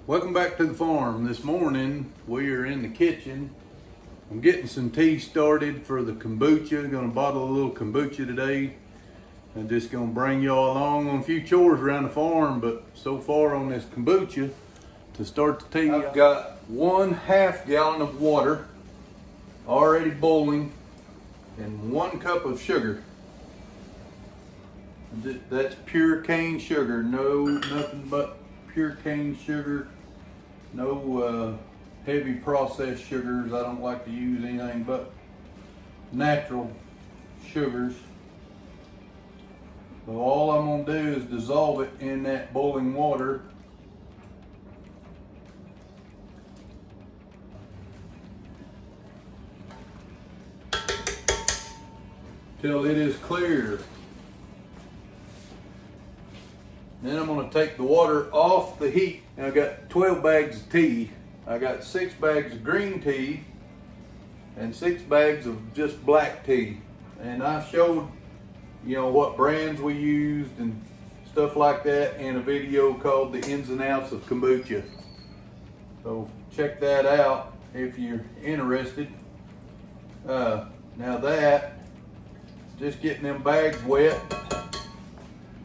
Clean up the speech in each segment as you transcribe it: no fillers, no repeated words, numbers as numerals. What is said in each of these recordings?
Welcome back to the farm. This morning we are in the kitchen. I'm getting some tea started for the kombucha. Gonna bottle a little kombucha today. I'm just gonna bring y'all along on a few chores around the farm, but so far on this kombucha, to start the tea, I've got 1/2 gallon of water already boiling and 1 cup of sugar. That's pure cane sugar, nothing but pure cane sugar. No heavy processed sugars. I don't like to use anything but natural sugars. So all I'm gonna do is dissolve it in that boiling water. Till it is clear. Then I'm gonna take the water off the heat. Now I got 12 bags of tea. I got 6 bags of green tea and 6 bags of just black tea. And I showed, what brands we used and stuff like that in a video called The Ins and Outs of Kombucha. So check that out if you're interested. Now that, just getting them bags wet,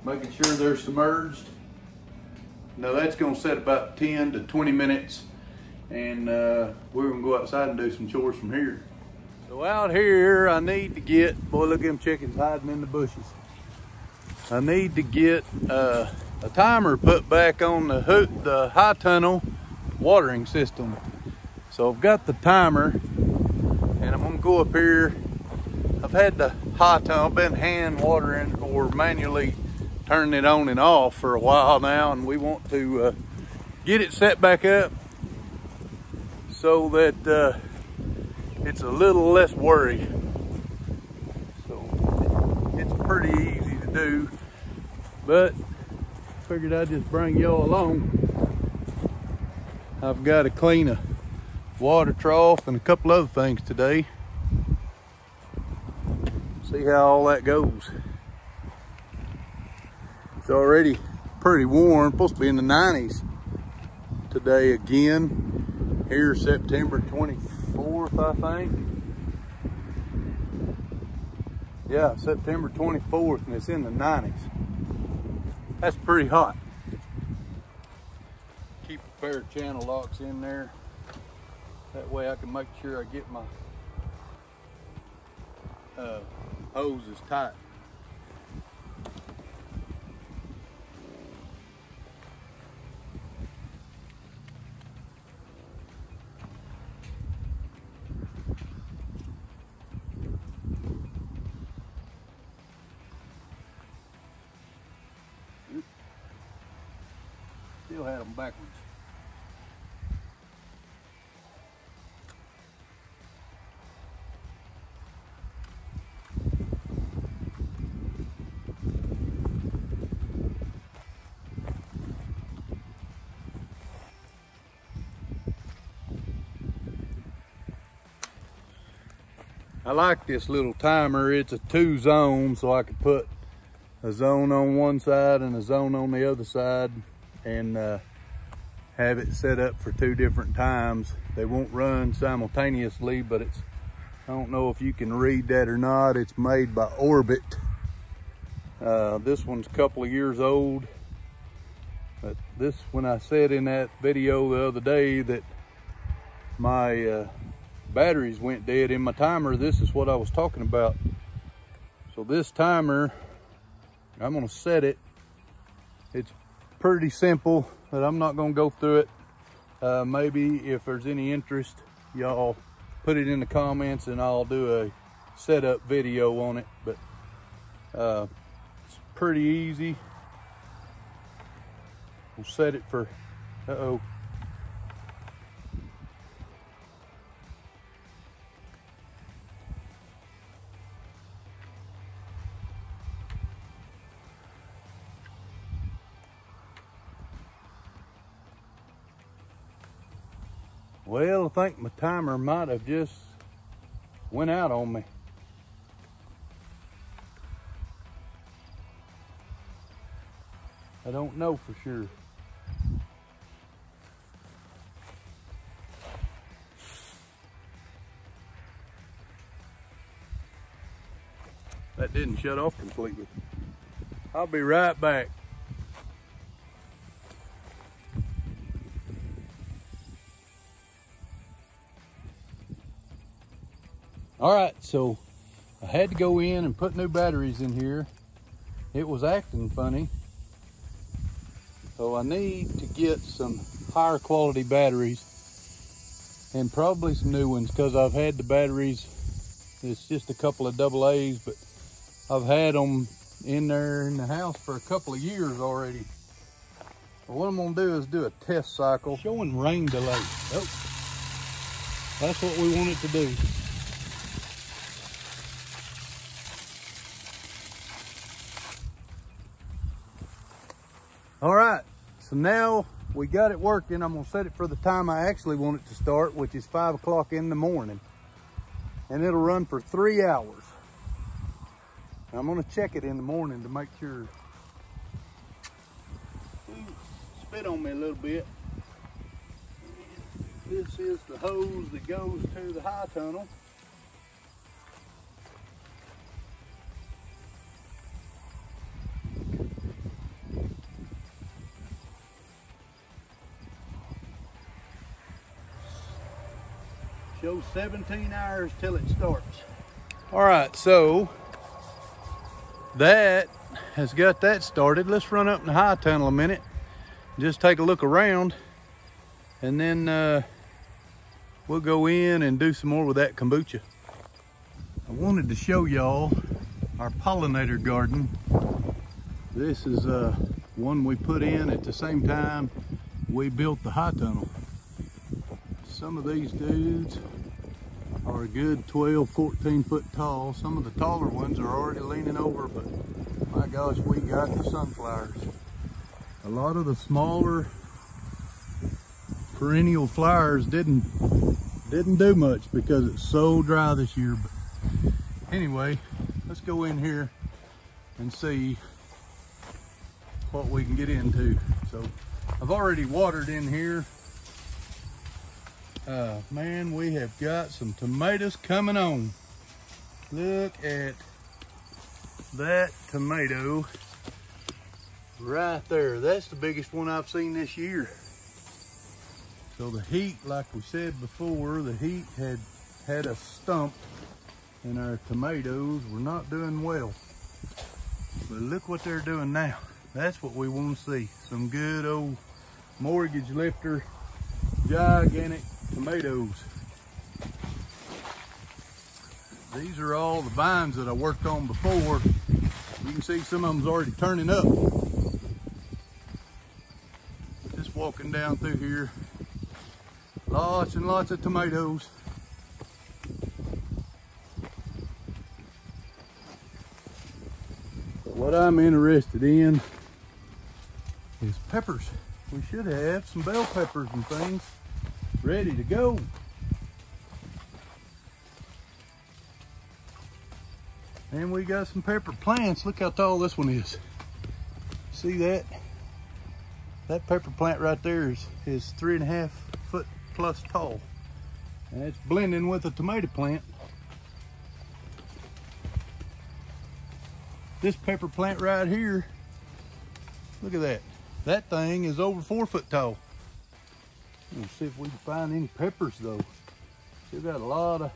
making sure they're submerged. Now that's gonna set about 10 to 20 minutes and we're gonna go outside and do some chores from here. So out here I need to get, boy look at them chickens hiding in the bushes. I need to get a timer put back on the high tunnel watering system. So I've got the timer and I'm gonna go up here. I've had the high tunnel, been hand watering or manually turning it on and off for a while now, and we want to get it set back up so that it's a little less worry. So it's pretty easy to do, but figured I'd just bring y'all along. I've got to clean a water trough and a couple other things today. See how all that goes. It's already pretty warm, supposed to be in the 90s today again. Here September 24th, I think. Yeah, September 24th, and it's in the 90s. That's pretty hot. Keep a pair of channel locks in there. That way I can make sure I get my hoses tight. Still had them backwards. I like this little timer. It's a 2-zone, so I can put a zone on one side and a zone on the other side and have it set up for 2 different times. They won't run simultaneously, but it's, I don't know if you can read that or not. It's made by Orbit. This one's a couple of years old. But this, when I said in that video the other day that my batteries went dead in my timer, this is what I was talking about. So this timer, I'm gonna set it. It's pretty simple, but I'm not gonna go through it. Maybe if there's any interest, y'all put it in the comments and I'll do a setup video on it. But it's pretty easy. We'll set it for, uh-oh. Well, I think my timer might have just went out on me. I don't know for sure. That didn't shut off completely. I'll be right back. All right, so I had to go in and put new batteries in here. It was acting funny. So I need to get some higher quality batteries and probably some new ones, because I've had the batteries, it's just a couple of AA's, but I've had them in there in the house for a couple of years already. But what I'm gonna do is do a test cycle showing rain delay. Oh, that's what we want it to do. All right, so now we got it working. I'm gonna set it for the time I actually want it to start, which is 5 o'clock in the morning. And it'll run for 3 hours. I'm gonna check it in the morning to make sure. Ooh, spit on me a little bit. This is the hose that goes to the high tunnel. Shows 17 hours till it starts. All right, so that has got that started. Let's run up in the high tunnel a minute, just take a look around, and then we'll go in and do some more with that kombucha. I wanted to show y'all our pollinator garden. This is one we put in at the same time we built the high tunnel. Some of these dudes are a good 12, 14 foot tall. Some of the taller ones are already leaning over, but my gosh, we got the sunflowers. A lot of the smaller perennial flowers didn't do much because it's so dry this year. But anyway, let's go in here and see what we can get into. So I've already watered in here. Man, we have got some tomatoes coming on. Look at that tomato right there. That's the biggest one I've seen this year. So the heat, like we said before, the heat had us stumped and our tomatoes were not doing well. But look what they're doing now. That's what we want to see. Some good old mortgage lifter, gigantic tomatoes. These are all the vines that I worked on before. You can see some of them's already turning up. Just walking down through here. Lots and lots of tomatoes. But what I'm interested in is peppers. We should have some bell peppers and things ready to go. And we got some pepper plants. Look how tall this one is. See that? That pepper plant right there is 3.5 foot plus tall. And it's blending with a tomato plant. This pepper plant right here, look at that. That thing is over 4 foot tall. Let's see if we can find any peppers though. Still got a lot of,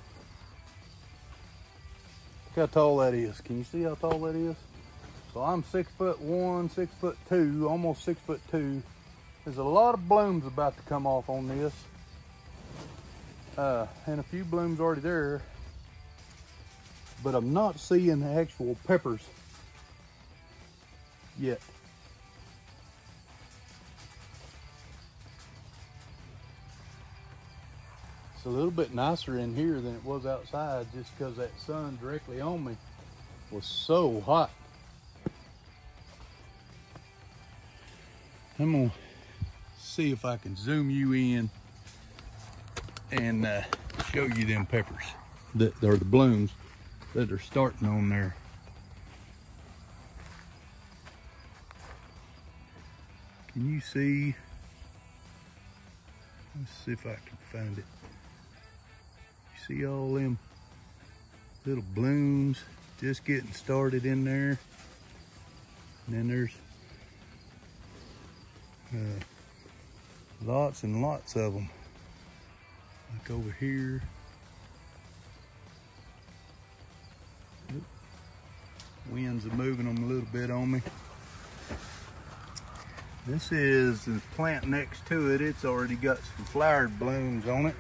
look how tall that is. Can you see how tall that is? So I'm 6'1", 6'2", almost 6'2". There's a lot of blooms about to come off on this. And a few blooms already there. But I'm not seeing the actual peppers yet. It's a little bit nicer in here than it was outside, just because that sun directly on me was so hot. I'm gonna see if I can zoom you in and show you them peppers that are the blooms that are starting on there. Can you see? Let's see if I can find it. You see all them little blooms? just getting started in there. And then there's lots and lots of them. Like over here. Winds are moving them a little bit on me. This is the plant next to it. It's already got some flowered blooms on it.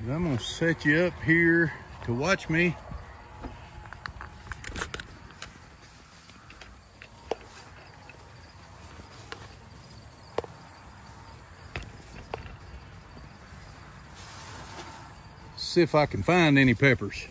I'm gonna set you up here to watch me. See if I can find any peppers.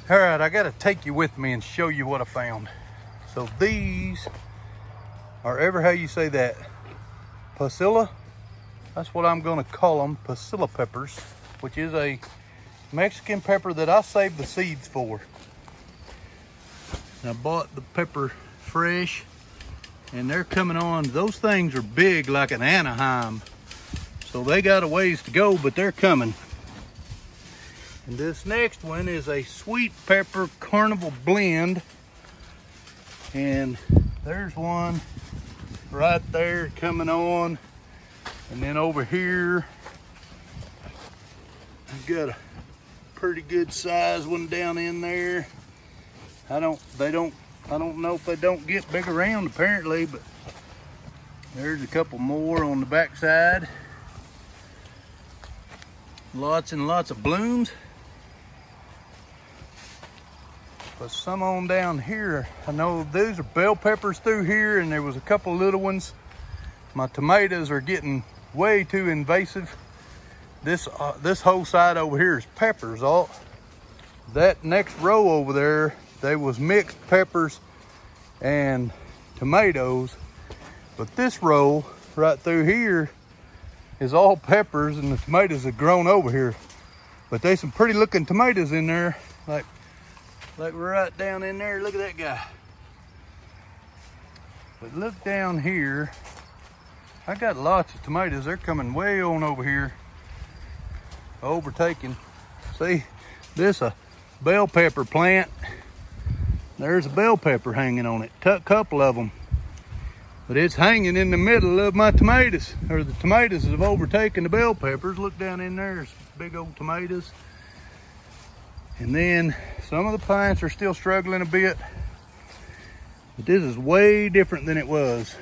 All right, I gotta take you with me and show you what I found. So these are, ever how you say that, pasilla? That's what I'm gonna call them, pasilla peppers, which is a Mexican pepper that I saved the seeds for. And I bought the pepper fresh, and they're coming on. Those things are big like an Anaheim. So they got a ways to go, but they're coming. And this next one is a sweet pepper carnival blend. And there's one right there coming on. And then over here, I've got a pretty good size one down in there. I don't know if they don't get big around apparently, but there's a couple more on the back side. Lots and lots of blooms. But some on down here, I know these are bell peppers through here, and there was a couple little ones. My tomatoes are getting way too invasive. This whole side over here is peppers. All that next row over there, they was mixed peppers and tomatoes. But this row right through here is all peppers, and the tomatoes have grown over here. But there's some pretty looking tomatoes in there, like right down in there. Look at that guy. But look down here, I got lots of tomatoes. They're coming way on over here, overtaking. See, this a bell pepper plant. There's a bell pepper hanging on it, a couple of them. But it's hanging in the middle of my tomatoes, or the tomatoes have overtaken the bell peppers. Look down in there, there's big old tomatoes. And then some of the plants are still struggling a bit, but this is way different than it was.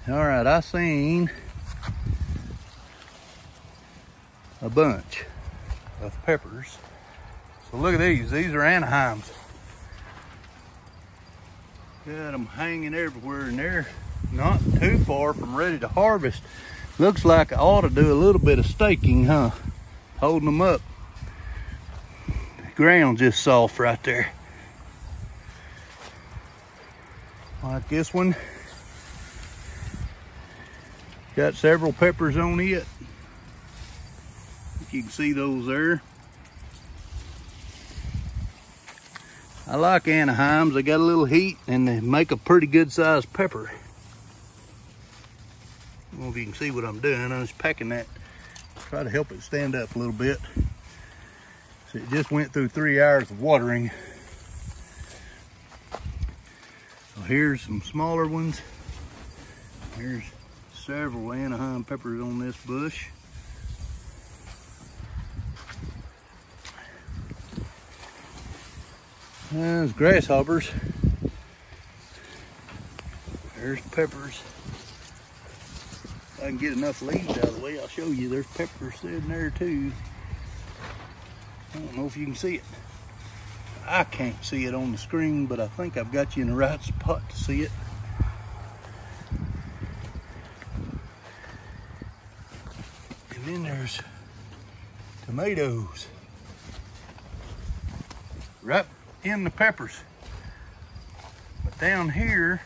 All right, I seen a bunch of peppers. So look at these are Anaheims. Got them hanging everywhere, and they're not too far from ready to harvest. Looks like I ought to do a little bit of staking, huh? Holding them up. Ground just soft right there. Like this one, got several peppers on it. You can see those there. I like Anaheims. They got a little heat and they make a pretty good sized pepper. I don't know if you can see what I'm doing. I'm just packing that, try to help it stand up a little bit. So it just went through 3 hours of watering. So here's some smaller ones. Here's several Anaheim peppers on this bush. There's grasshoppers. There's peppers. If I can get enough leaves out of the way, I'll show you. There's peppers sitting there too. I don't know if you can see it. I can't see it on the screen, but I think I've got you in the right spot to see it. And then there's tomatoes right in the peppers. But down here,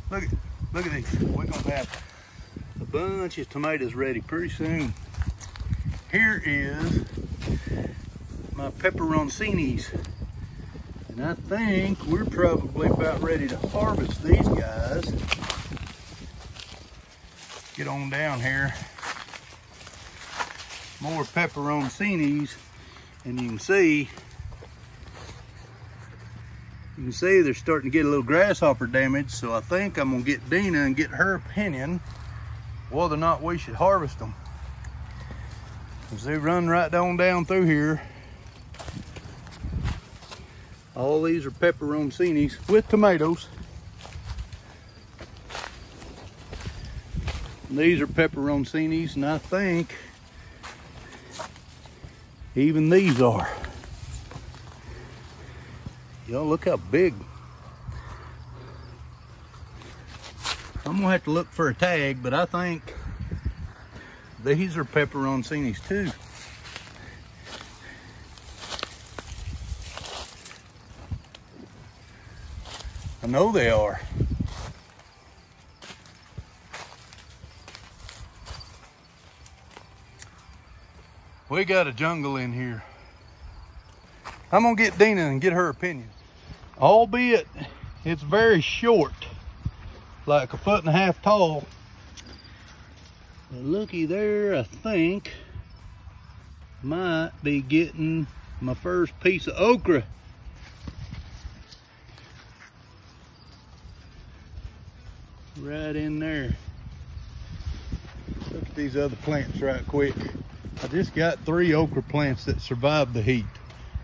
look at these. We're gonna have a bunch of tomatoes ready pretty soon. Here is my pepperoncinis. And I think we're probably about ready to harvest these guys. Get on down here. More pepperoncinis, and you can see they're starting to get a little grasshopper damage. So I think I'm gonna get Deanna and get her opinion whether or not we should harvest them, because they run right on down through here. All these are pepperoncinis with tomatoes. And these are pepperoncinis, and I think even these are. Y'all look how big. I'm gonna have to look for a tag, but I think these are pepperoncinis too. I know they are. We got a jungle in here. I'm gonna get Deanna and get her opinion. Albeit it's very short, like 1.5 feet tall. But looky there, I think might be getting my first piece of okra. Right in there. Look at these other plants right quick. I just got 3 okra plants that survived the heat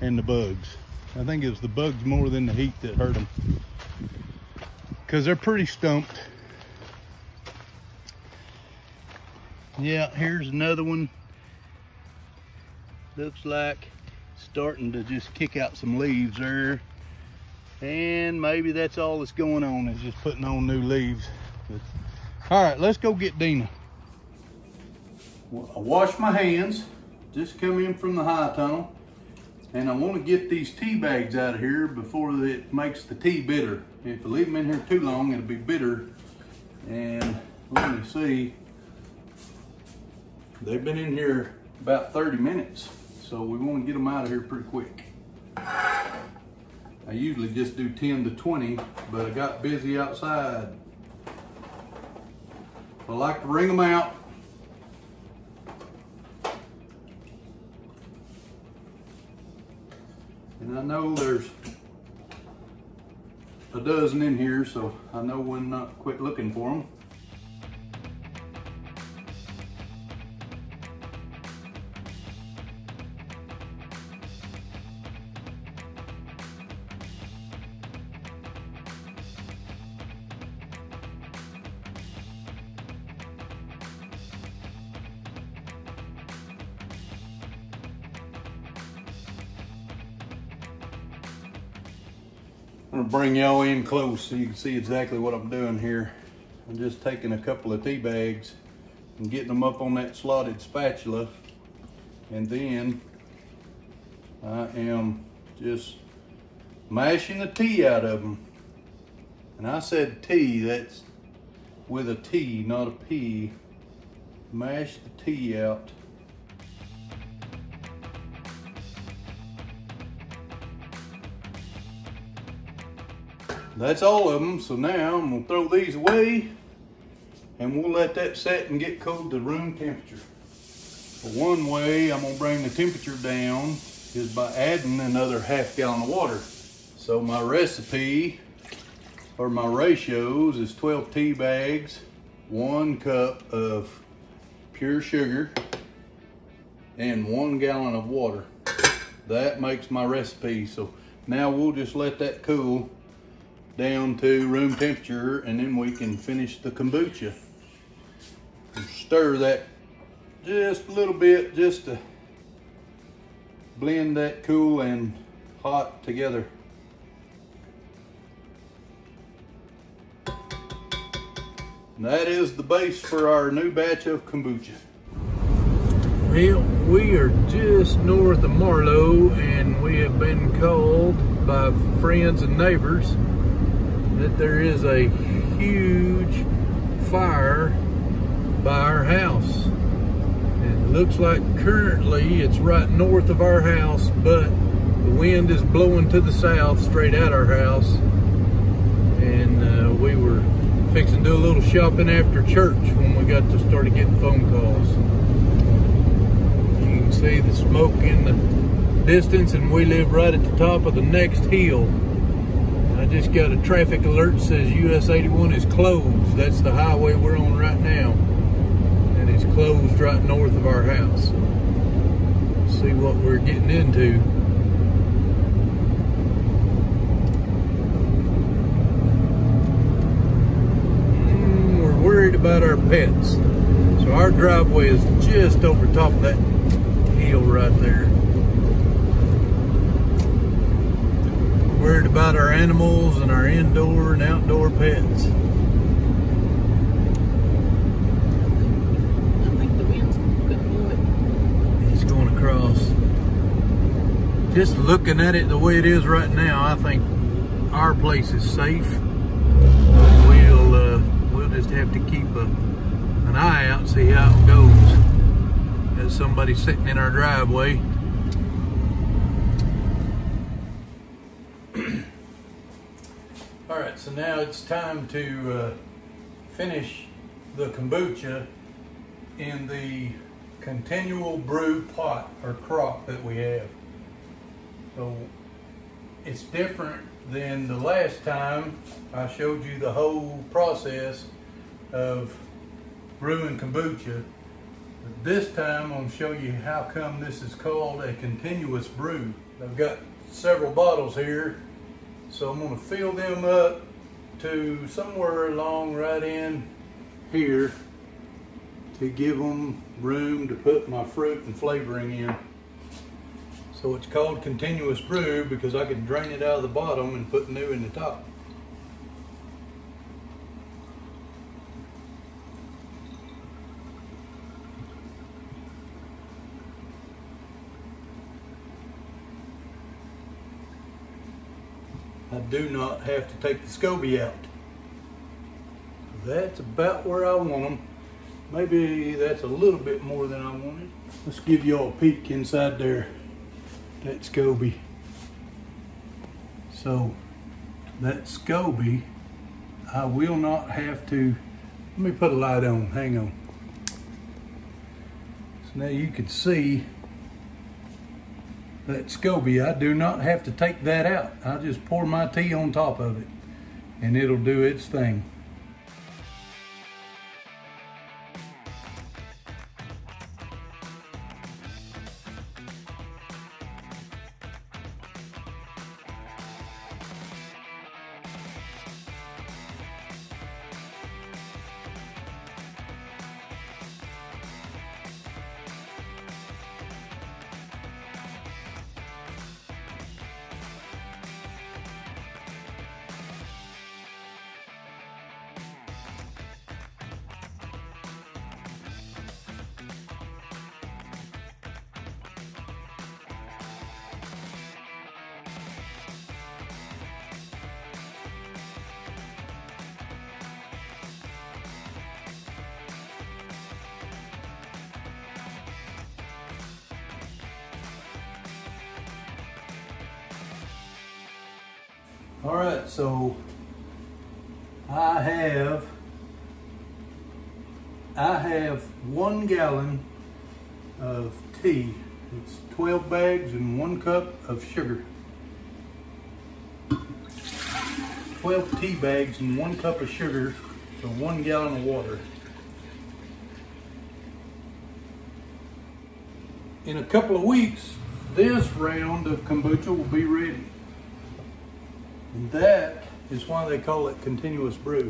and the bugs. I think it was the bugs more than the heat that hurt them, because they're pretty stumped. Yeah, here's another one. Looks like starting to just kick out some leaves there. And maybe that's all that's going on, is just putting on new leaves. But, all right, let's go get Deanna. Well, I washed my hands, just come in from the high tunnel, and I want to get these tea bags out of here before it makes the tea bitter. If I leave them in here too long, it'll be bitter. And let me see, they've been in here about 30 minutes, so we want to get them out of here pretty quick. I usually just do 10 to 20, but I got busy outside. I like to wring them out. And I know there's a dozen in here, so I know when not to quit looking for them. I'm gonna bring y'all in close so you can see exactly what I'm doing here. I'm just taking a couple of tea bags and getting them up on that slotted spatula, and then I am just mashing the tea out of them. And I said tea, that's with a T, not a P. Mash the tea out. That's all of them. So now I'm gonna throw these away, and we'll let that set and get cold to room temperature. But one way I'm gonna bring the temperature down is by adding another ½ gallon of water. So my recipe, or my ratios, is 12 tea bags, 1 cup of pure sugar, and 1 gallon of water. That makes my recipe. So Now we'll just let that cool down to room temperature, and then we can finish the kombucha. Stir that just a little bit, just to blend that cool and hot together. And that is the base for our new batch of kombucha. Well, we are just north of Marlow, and we have been called by friends and neighbors that there is a huge fire by our house. It looks like currently it's right north of our house, but the wind is blowing to the south straight at our house. And we were fixing to do a little shopping after church when we got to started getting phone calls. You can see the smoke in the distance, and we live right at the top of the next hill. I just got a traffic alert that says US 81 is closed. That's the highway we're on right now. And it's closed right north of our house. Let's see what we're getting into. We're worried about our pets. So our driveway is just over top of that hill right there. Worried about our animals and our indoor and outdoor pets. I think the wind's gonna blow it. He's going across. Just looking at it the way it is right now, I think our place is safe. We'll just have to keep an eye out and see how it goes. There's somebody sitting in our driveway. All right, so now it's time to finish the kombucha in the continual brew pot or crock that we have. So it's different than the last time I showed you the whole process of brewing kombucha. But this time I'm going to show you how come this is called a continuous brew. I've got several bottles here. So I'm going to fill them up to somewhere along right in here to give them room to put my fruit and flavoring in. So it's called continuous brew because I can drain it out of the bottom and put new in the top. I do not have to take the SCOBY out. That's about where I want them. Maybe that's a little bit more than I wanted. Let's give you all a peek inside there. That SCOBY. So that SCOBY, I will not have to, let me put a light on, hang on. So now you can see that SCOBY, I do not have to take that out. I just pour my tea on top of it and it'll do its thing. All right, so I have 1 gallon of tea. It's 12 bags and 1 cup of sugar. 12 tea bags and 1 cup of sugar for 1 gallon of water. In a couple of weeks, this round of kombucha will be ready. And that is why they call it continuous brew.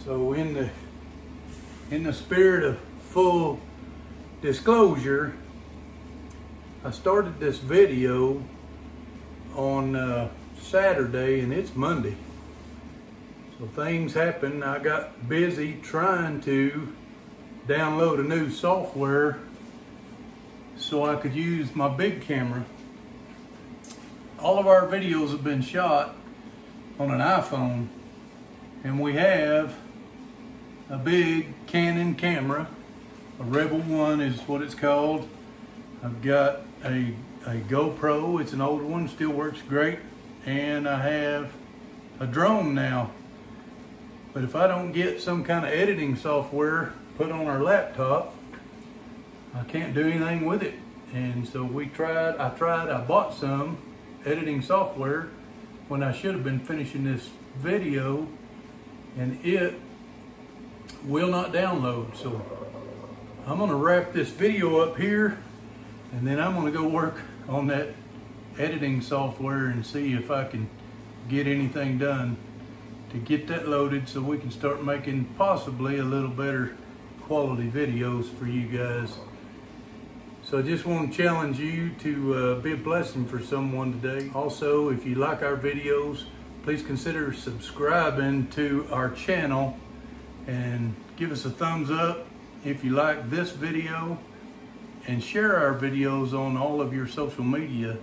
So in the spirit of full disclosure, I started this video on Saturday and it's Monday. So things happened. I got busy trying to download a new software so I could use my big camera. All of our videos have been shot on an iPhone, and we have a big Canon camera. A Rebel 1 is what it's called. I've got a GoPro, it's an old one, still works great, and I have a drone now. But if I don't get some kind of editing software put on our laptop, I can't do anything with it. And so I bought some editing software when I should have been finishing this video, and it will not download. So I'm gonna wrap this video up here, and then I'm gonna go work on that editing software and see if I can get anything done to get that loaded so we can start making possibly a little better quality videos for you guys. So I just want to challenge you to be a blessing for someone today. Also, if you like our videos, please consider subscribing to our channel and give us a thumbs up if you like this video, and share our videos on all of your social media.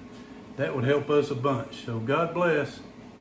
That would help us a bunch. So God bless.